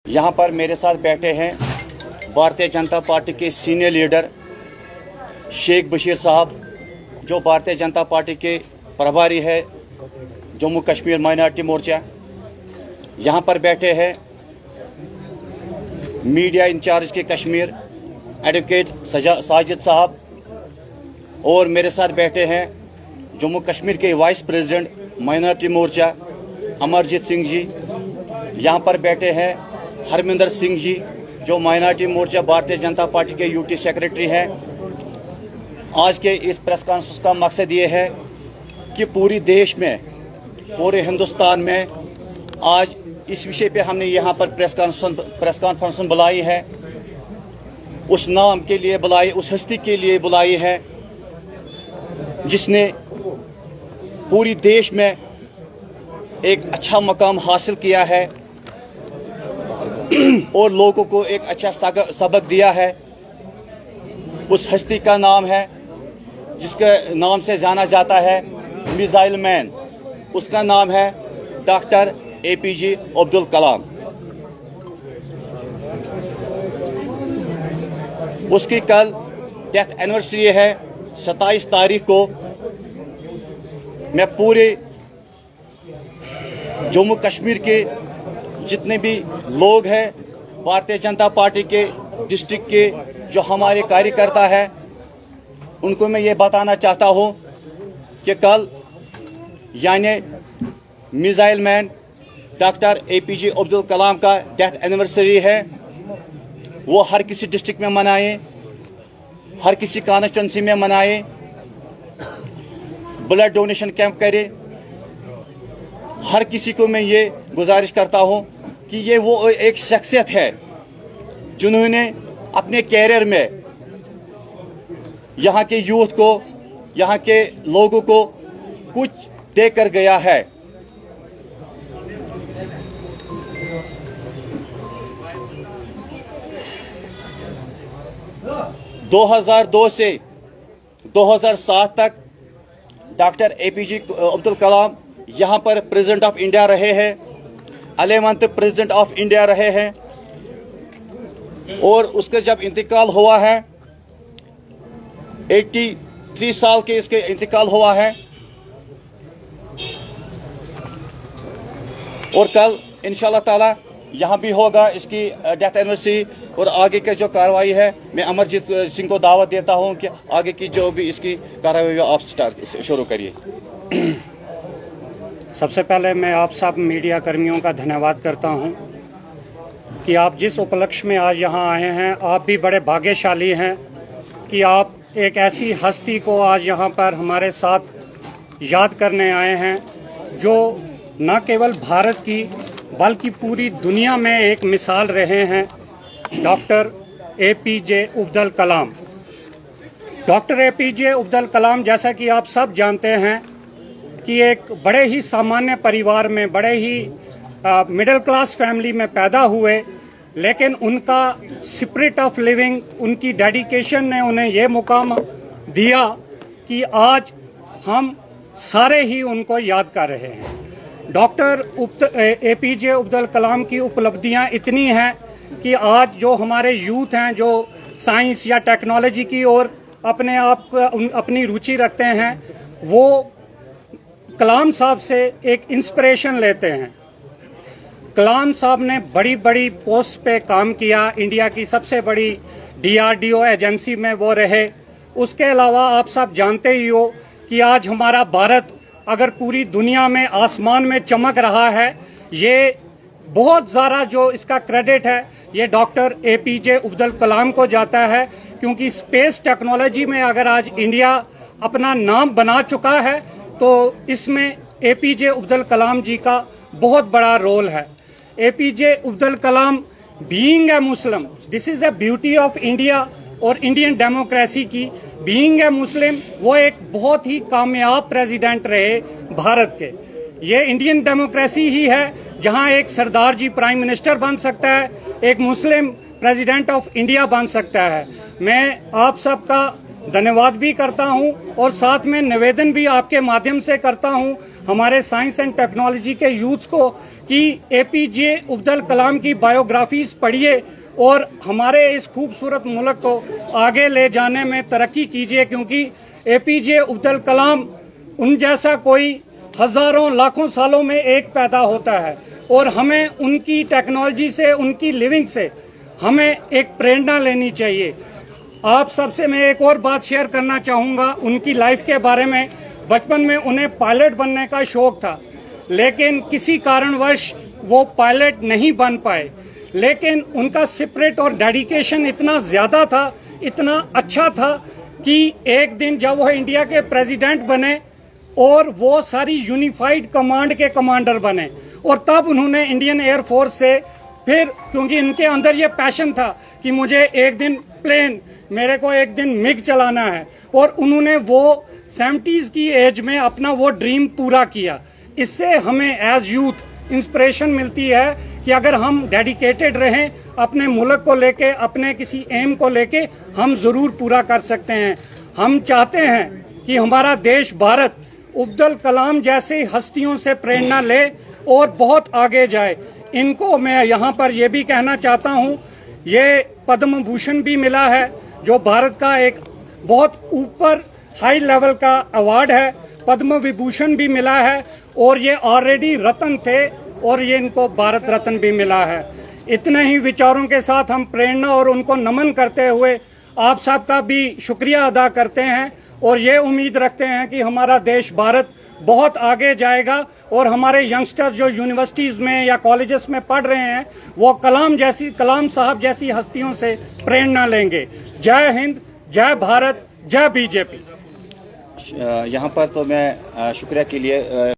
यहाँ पर मेरे साथ बैठे हैं भारतीय जनता पार्टी के सीनियर लीडर शेख बशीर साहब, जो भारतीय जनता पार्टी के प्रभारी है जम्मू कश्मीर माइनॉरिटी मोर्चा। यहाँ पर बैठे हैं मीडिया इंचार्ज के कश्मीर एडवोकेट साजिद साहब, और मेरे साथ बैठे हैं जम्मू कश्मीर के वाइस प्रेसिडेंट माइनॉरिटी मोर्चा अमरजीत सिंह जी। यहाँ पर बैठे हैं हरमिंदर सिंह जी, जो माइनॉरिटी मोर्चा भारतीय जनता पार्टी के यूटी सेक्रेटरी हैं। आज के इस प्रेस कॉन्फ्रेंस का मकसद ये है कि पूरी देश में, पूरे हिंदुस्तान में आज इस विषय पे हमने यहाँ पर प्रेस कॉन्फ्रेंस बुलाई है। उस नाम के लिए बुलाई, उस हस्ती के लिए बुलाई है जिसने पूरी देश में एक अच्छा मकाम हासिल किया है और लोगों को एक अच्छा सबक दिया है। उस हस्ती का नाम है, जिसके नाम से जाना जाता है मिसाइल मैन। उसका नाम है डॉक्टर APJ अब्दुल कलाम। उसकी कल डेथ एनिवर्सरी है 27 तारीख को। मैं पूरे जम्मू कश्मीर के जितने भी लोग हैं भारतीय जनता पार्टी के डिस्ट्रिक्ट के, जो हमारे कार्यकर्ता हैं, उनको मैं ये बताना चाहता हूं कि कल यानी missile man doctor APJ Abdul Kalam का डेथ एनिवर्सरी है। वो हर किसी डिस्ट्रिक्ट में मनाएं, हर किसी कॉन्स्टिट्यूंसी में मनाएं, ब्लड डोनेशन कैंप करें। हर किसी को मैं ये गुजारिश करता हूं कि ये वो एक शख्सियत है जिन्होंने अपने कैरियर में यहाँ के यूथ को, यहाँ के लोगों को कुछ देकर गया है। दो 2002 से 2007 तक डॉक्टर APJ अब्दुल कलाम यहाँ पर प्रेसिडेंट ऑफ इंडिया रहे हैं, 11th प्रेसिडेंट ऑफ इंडिया रहे हैं। और उसका जब इंतकाल हुआ है, 83 साल के इसके इंतकाल हुआ है। और कल इंशाल्लाह ताला यहाँ भी होगा इसकी डेथ एनिवर्सरी। और आगे के जो कार्रवाई है, मैं अमरजीत सिंह को दावत देता हूँ कि आगे की जो भी इसकी कार्रवाई आप शुरू करिए। सबसे पहले मैं आप सब मीडिया कर्मियों का धन्यवाद करता हूं कि आप जिस उपलक्ष्य में आज यहां आए हैं, आप भी बड़े भाग्यशाली हैं कि आप एक ऐसी हस्ती को आज यहां पर हमारे साथ याद करने आए हैं, जो न केवल भारत की बल्कि पूरी दुनिया में एक मिसाल रहे हैं, डॉक्टर APJ अब्दुल कलाम। डॉक्टर APJ अब्दुल कलाम, जैसा कि आप सब जानते हैं कि एक बड़े ही सामान्य परिवार में, बड़े ही मिडिल क्लास फैमिली में पैदा हुए, लेकिन उनका स्पिरिट ऑफ लिविंग, उनकी डेडिकेशन ने उन्हें ये मुकाम दिया कि आज हम सारे ही उनको याद कर रहे हैं। डॉक्टर APJ अब्दुल कलाम की उपलब्धियां इतनी हैं कि आज जो हमारे यूथ हैं, जो साइंस या टेक्नोलॉजी की ओर अपने आप अपनी रुचि रखते हैं, वो कलाम साहब से एक इंस्पिरेशन लेते हैं। कलाम साहब ने बड़ी बड़ी पोस्ट पे काम किया, इंडिया की सबसे बड़ी DRDO एजेंसी में वो रहे। उसके अलावा आप सब जानते ही हो कि आज हमारा भारत अगर पूरी दुनिया में आसमान में चमक रहा है, ये बहुत ज़्यादा जो इसका क्रेडिट है ये डॉक्टर APJ अब्दुल कलाम को जाता है, क्योंकि स्पेस टेक्नोलॉजी में अगर आज इंडिया अपना नाम बना चुका है तो इसमें APJ अब्दुल कलाम जी का बहुत बड़ा रोल है। APJ Abdul Kalam being a Muslim, this is a beauty of India और इंडियन डेमोक्रेसी की। बीइंग ए मुस्लिम, वो एक बहुत ही कामयाब प्रेसिडेंट रहे भारत के। ये इंडियन डेमोक्रेसी ही है जहां एक सरदार जी प्राइम मिनिस्टर बन सकता है, एक मुस्लिम प्रेसिडेंट ऑफ इंडिया बन सकता है। मैं आप सबका धन्यवाद भी करता हूं और साथ में निवेदन भी आपके माध्यम से करता हूं। हमारे साइंस एंड टेक्नोलॉजी के यूथ को कि एपीजे अब्दुल कलाम की बायोग्राफीज पढ़िए और हमारे इस खूबसूरत मुल्क को आगे ले जाने में तरक्की कीजिए, क्योंकि एपीजे अब्दुल कलाम उन जैसा कोई हजारों लाखों सालों में एक पैदा होता है और हमें उनकी टेक्नोलॉजी से, उनकी लिविंग से हमें एक प्रेरणा लेनी चाहिए। आप सबसे मैं एक और बात शेयर करना चाहूंगा उनकी लाइफ के बारे में। बचपन में उन्हें पायलट बनने का शौक था, लेकिन किसी कारणवश वो पायलट नहीं बन पाए, लेकिन उनका स्पिरिट और डेडिकेशन इतना ज्यादा था, इतना अच्छा था कि एक दिन जब वो इंडिया के प्रेसिडेंट बने और वो सारी यूनिफाइड कमांड के कमांडर बने, और तब उन्होंने इंडियन एयरफोर्स से फिर, क्योंकि इनके अंदर ये पैशन था कि मुझे एक दिन प्लेन, मेरे को एक दिन मिग चलाना है, और उन्होंने वो 70s की एज में अपना वो ड्रीम पूरा किया। इससे हमें एज यूथ इंस्पिरेशन मिलती है कि अगर हम डेडिकेटेड रहें अपने मुल्क को लेके, अपने किसी एम को लेके, हम जरूर पूरा कर सकते हैं। हम चाहते हैं कि हमारा देश भारत अब्दुल कलाम जैसे हस्तियों से प्रेरणा ले और बहुत आगे जाए। इनको मैं यहाँ पर यह भी कहना चाहता हूँ, ये पद्म भूषण भी मिला है जो भारत का एक बहुत ऊपर हाई लेवल का अवार्ड है, पद्म विभूषण भी मिला है, और ये ऑलरेडी रत्न थे और ये इनको भारत रत्न भी मिला है। इतने ही विचारों के साथ हम प्रेरणा और उनको नमन करते हुए आप सबका भी शुक्रिया अदा करते हैं और ये उम्मीद रखते हैं कि हमारा देश भारत बहुत आगे जाएगा और हमारे यंगस्टर्स जो यूनिवर्सिटीज में या कॉलेजेस में पढ़ रहे हैं वो कलाम साहब जैसी हस्तियों से प्रेरणा लेंगे। जय हिंद, जय भारत, जय बीजेपी। यहाँ पर तो मैं शुक्रिया के लिए